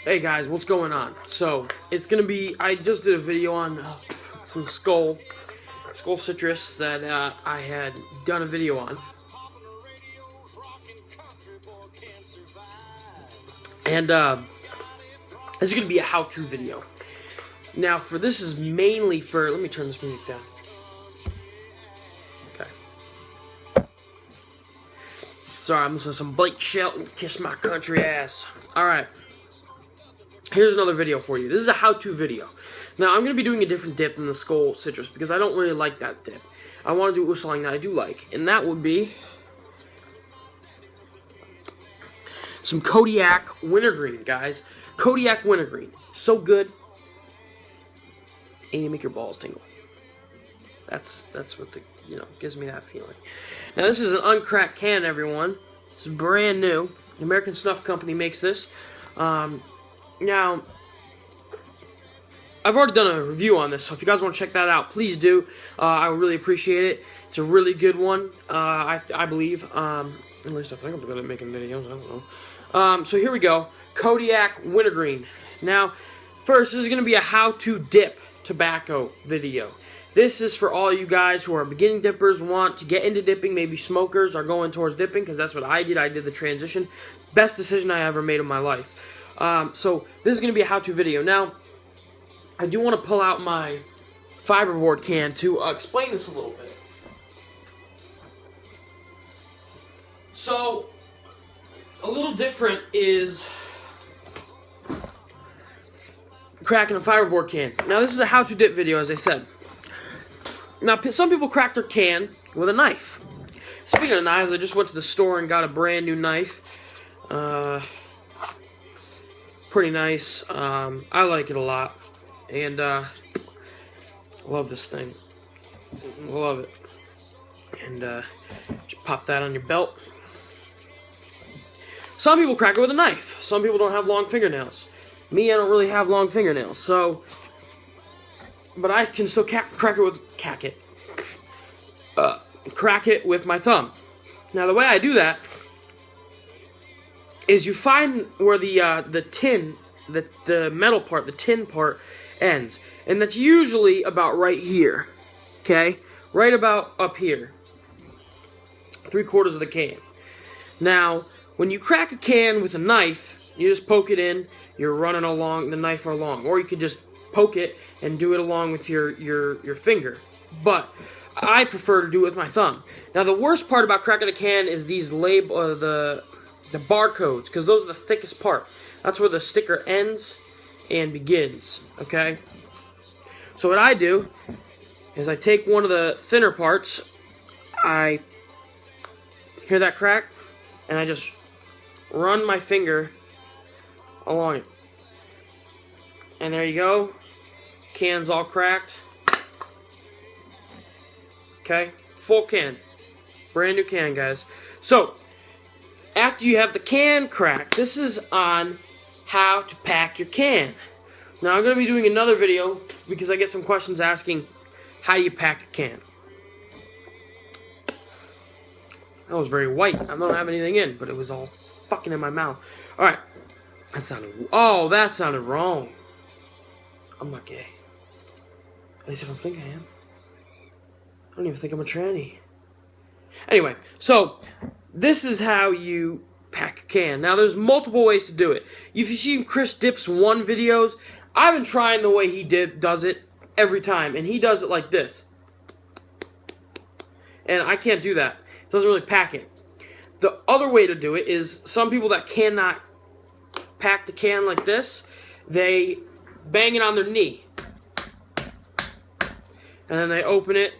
Hey guys, what's going on? So, it's gonna be, I just did a video on some Skull Citrus that I had done a video on. And this is gonna be a how-to video. Now, this is mainly for, let me turn this music down. Okay. Sorry, I'm listening to some Blake Shelton, Kiss My Country Ass. Alright. Here's another video for you. This is a how-to video. Now, I'm going to be doing a different dip than the Skull Citrus because I don't really like that dip. I want to do something that I do like, and that would be some Kodiak Wintergreen, guys. Kodiak Wintergreen. So good. And you make your balls tingle. That's what gives me that feeling. Now, this is an uncracked can, everyone. This is brand new. The American Snuff Company makes this. Now, I've already done a review on this, so if you guys want to check that out, please do. I would really appreciate it. It's a really good one, I believe. At least I think I'm good at making videos. I don't know. So here we go. Kodiak Wintergreen. Now, first, this is going to be a how-to dip tobacco video. This is for all you guys who are beginning dippers, want to get into dipping, maybe smokers are going towards dipping, because that's what I did. I did the transition. Best decision I ever made in my life. So this is going to be a how-to video. Now, I do want to pull out my fiberboard can to explain this a little bit. So, a little different is cracking a fiberboard can. Now, this is a how-to dip video, as I said. Now, some people crack their can with a knife. Speaking of knives, I just went to the store and got a brand new knife. Pretty nice. I like it a lot. And, love this thing. Love it. And, just pop that on your belt. Some people crack it with a knife. Some people don't have long fingernails. Me, I don't really have long fingernails, so... But I can still crack it with my thumb. Now, the way I do that is you find where the metal part, the tin part, ends. And that's usually about right here. Okay? Right about up here. 3/4 of the can. Now, when you crack a can with a knife, you just poke it in, you're running along the knife along. Or you could just poke it and do it along with your finger. But I prefer to do it with my thumb. Now, the worst part about cracking a can is these the barcodes, because those are the thickest part. That's where the sticker ends and begins, okay? So what I do is I take one of the thinner parts, I hear that crack, and I just run my finger along it. And there you go. Can's all cracked. Okay? Full can. Brand new can, guys. So, after you have the can cracked, this is on how to pack your can. Now, I'm going to be doing another video because I get some questions asking, how do you pack a can? That was very white. I don't have anything in, but it was all fucking in my mouth. Alright. That sounded wrong. I'm not gay. At least I don't think I am. I don't even think I'm a tranny. Anyway, so this is how you pack a can. Now, there's multiple ways to do it. If you've seen Chris Dips 1 videos, I've been trying the way he does it every time, and he does it like this. And I can't do that. It doesn't really pack it. The other way to do it is some people that cannot pack the can like this, they bang it on their knee. And then they open it,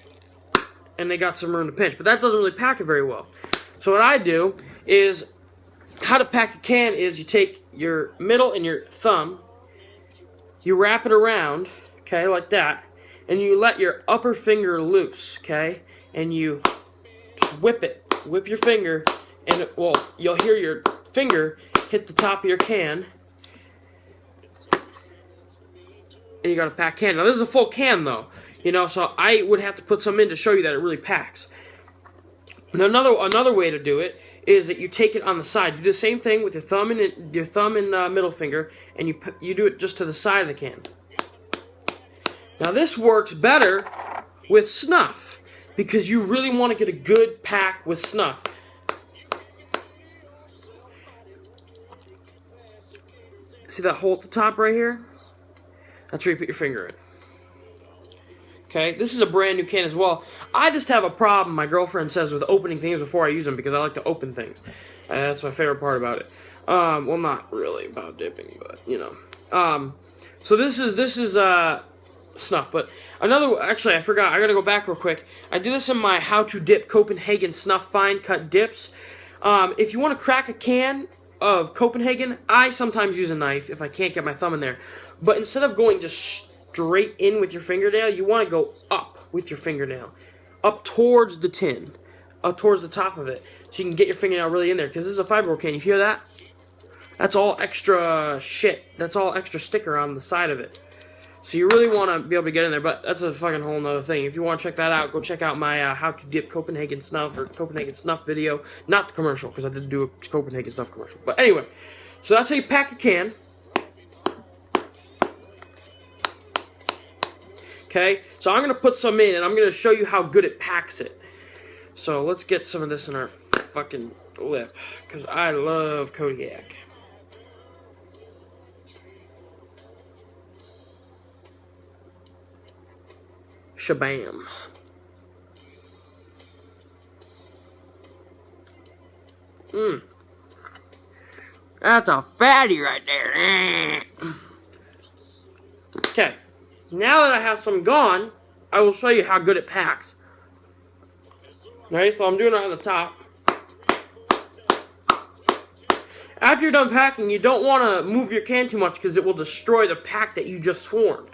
and they got some room to pinch. But that doesn't really pack it very well. So what I do is, how to pack a can is you take your middle and your thumb, you wrap it around, okay, like that, and you let your upper finger loose, okay, and you just whip your finger, and you'll hear your finger hit the top of your can, and you got a packed can. Now, this is a full can, though. So I would have to put some in to show you that it really packs. Another way to do it is that you take it on the side. You do the same thing with your thumb and middle finger, and you do it just to the side of the can. Now this works better with snuff because you really want to get a good pack with snuff. See that hole at the top right here? That's where you put your finger in. Okay, this is a brand new can as well. I just have a problem, my girlfriend says, with opening things before I use them because I like to open things. That's my favorite part about it. Well, not really about dipping, but, you know. So this is snuff, but actually I forgot, I gotta go back real quick. I do this in my How to Dip Copenhagen Snuff Fine Cut Dips. If you want to crack a can of Copenhagen, I sometimes use a knife if I can't get my thumb in there. But instead of going just straight in with your fingernail, you want to go up with your fingernail, up towards the tin, up towards the top of it, so you can get your fingernail really in there, because this is a fiber can. You hear that? That's all extra shit. That's all extra sticker on the side of it. So you really want to be able to get in there, but that's a fucking whole nother thing. If you want to check that out, go check out my How to Dip Copenhagen Snuff or Copenhagen Snuff video. Not the commercial, because I did do a Copenhagen Snuff commercial. But anyway, so that's how you pack a can. Okay, so I'm going to put some in, and I'm going to show you how good it packs it. So let's get some of this in our fucking lip, because I love Kodiak. Shabam. That's a fatty right there. Okay. Now that I have some gone, I will show you how good it packs. Alright, so I'm doing it on the top. After you're done packing, you don't want to move your can too much because it will destroy the pack that you just formed.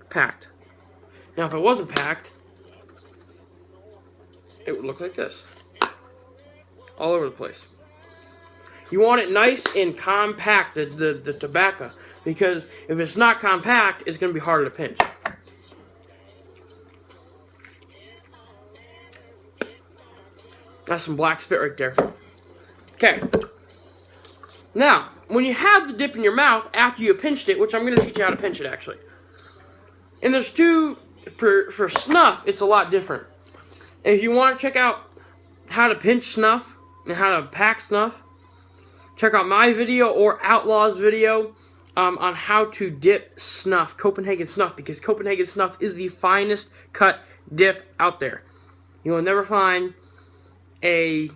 Packed. Now if it wasn't packed, it would look like this. All over the place. You want it nice and compact, the tobacco, because if it's not compact, it's going to be harder to pinch. That's some black spit right there. Okay. Now, when you have the dip in your mouth after you pinched it, which I'm going to teach you how to pinch it actually. And there's two, for snuff, it's a lot different. If you want to check out how to pinch snuff and how to pack snuff, check out my video or Outlaw's video on how to dip snuff, Copenhagen snuff, because Copenhagen snuff is the finest cut dip out there. You will never find a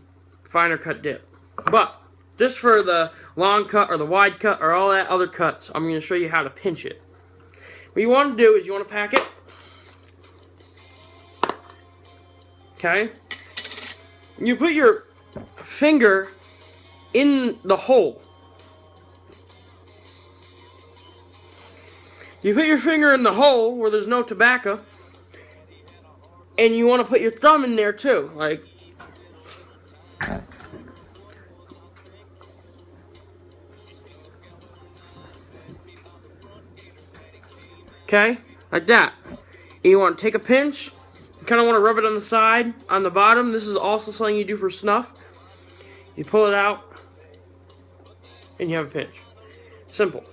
finer cut dip. But just for the long cut or the wide cut or all that other cuts, I'm going to show you how to pinch it. What you want to do is you want to pack it. Okay? You put your finger in the hole. You put your finger in the hole where there's no tobacco, and you want to put your thumb in there too, like. Okay, like that. And you want to take a pinch. You kind of want to rub it on the side, on the bottom. This is also something you do for snuff. You pull it out, and you have a pinch. Simple.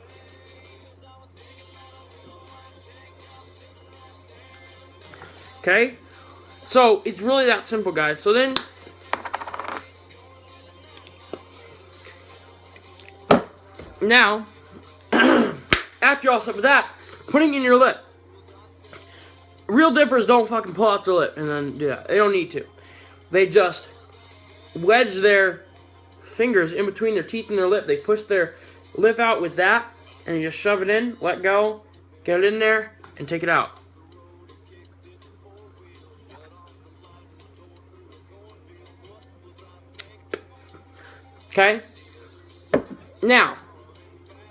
Okay? So, it's really that simple, guys. So then, now, after you're all set with that, putting in your lip. Real dippers don't fucking pull out their lip and then do that. They don't need to. They just wedge their fingers in between their teeth and their lip. They push their lip out with that, and you just shove it in, let go, get it in there, and take it out. Okay? Now,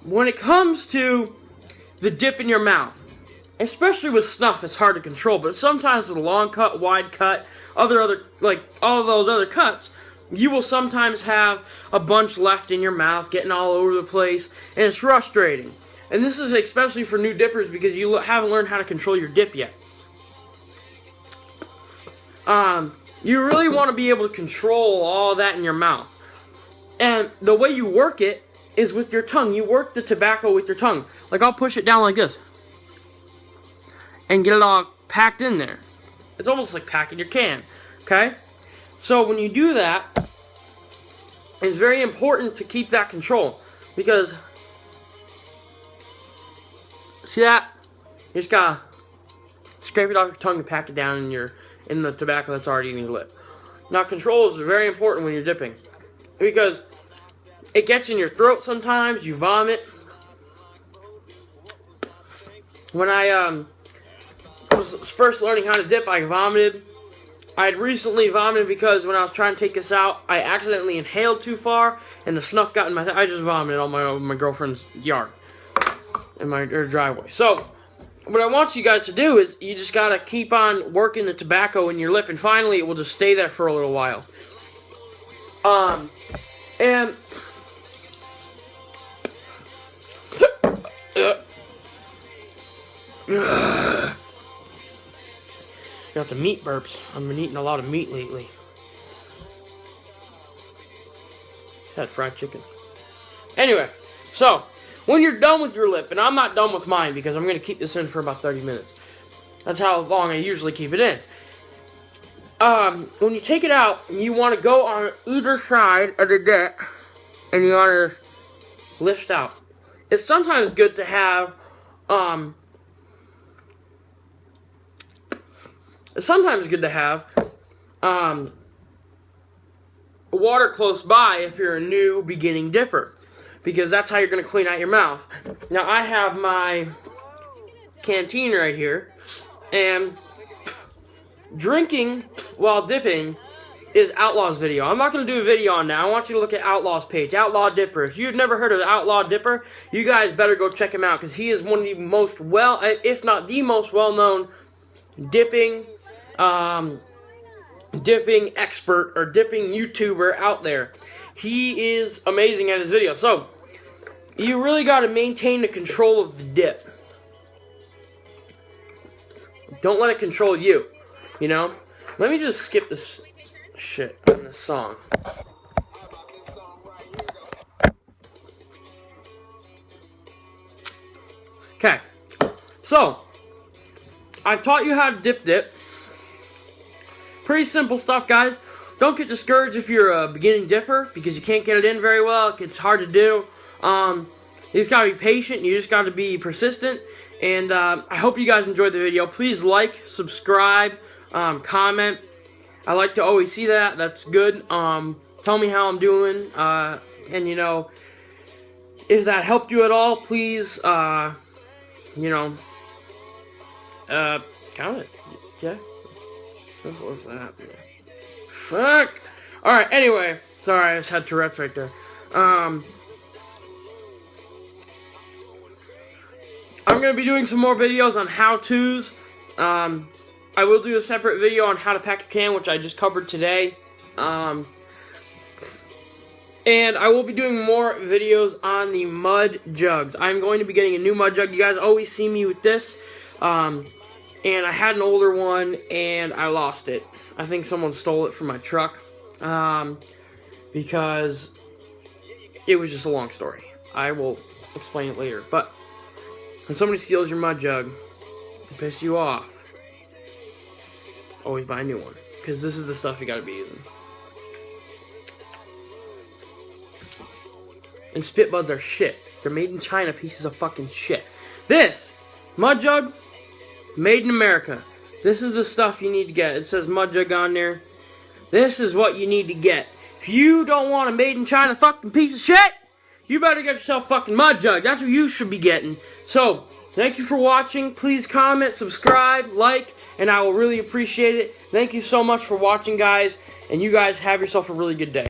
when it comes to the dip in your mouth, especially with snuff, it's hard to control, but sometimes with a long cut, wide cut, other like all of those other cuts, you will sometimes have a bunch left in your mouth, getting all over the place, and it's frustrating. And this is especially for new dippers because you haven't learned how to control your dip yet. you really want to be able to control all that in your mouth. And the way you work it is with your tongue. You work the tobacco with your tongue. Like, I'll push it down like this and get it all packed in there. It's almost like packing your can, okay? So when you do that, it's very important to keep that control, because see that? You just gotta scrape it off your tongue and pack it down in the tobacco that's already in your lip. Now, control is very important when you're dipping, because it gets in your throat sometimes. You vomit. When I was first learning how to dip, I vomited. I had recently vomited because when I was trying to take this out, I accidentally inhaled too far, and the snuff got in my I just vomited on my girlfriend's yard, in her driveway. So, what I want you guys to do is, you just gotta keep on working the tobacco in your lip, and finally it will just stay there for a little while. And got the meat burps. I've been eating a lot of meat lately. Had fried chicken. Anyway, so when you're done with your lip, and I'm not done with mine because I'm going to keep this in for about 30 minutes. That's how long I usually keep it in. When you take it out, you want to go on either side of the dip, and you want to lift out. It's sometimes good to have, water close by if you're a new beginning dipper, because that's how you're going to clean out your mouth. Now, I have my canteen right here, and drinking while dipping is Outlaw's video. I'm not going to do a video on that. I want you to look at Outlaw's page, Outlaw Dipper. If you've never heard of Outlaw Dipper, you guys better go check him out, because he is one of the most if not the most well-known dipping expert or dipping YouTuber out there. He is amazing at his videos. So, you really got to maintain the control of the dip. Don't let it control you, you know? Let me just skip this shit on this song. Okay, so I've taught you how to dip. Pretty simple stuff, guys. Don't get discouraged if you're a beginning dipper, because you can't get it in very well. It's hard to do. You just gotta be patient. You just gotta be persistent. And I hope you guys enjoyed the video. Please like, subscribe, comment. I like to always see that. That's good. Tell me how I'm doing. And, you know, if that helped you at all, please, you know, count it. Yeah. Simple as that. Fuck. Alright, anyway. Sorry, I just had Tourette's right there. I'm going to be doing some more videos on how-tos. I will do a separate video on how to pack a can, which I just covered today. And I will be doing more videos on the mud jugs. I'm going to be getting a new mud jug. You guys always see me with this. And I had an older one, and I lost it. I think someone stole it from my truck. Because it was just a long story. I will explain it later. But when somebody steals your mud jug to piss you off, always buy a new one, because this is the stuff you gotta be using. And spit buds are shit. They're made in China, pieces of fucking shit. This mud jug, made in America. This is the stuff you need to get. It says mud jug on there. This is what you need to get. If you don't want a made in China fucking piece of shit, you better get yourself a fucking mud jug. That's what you should be getting. So, thank you for watching. Please comment, subscribe, like, and I will really appreciate it. Thank you so much for watching, guys. And you guys have yourself a really good day.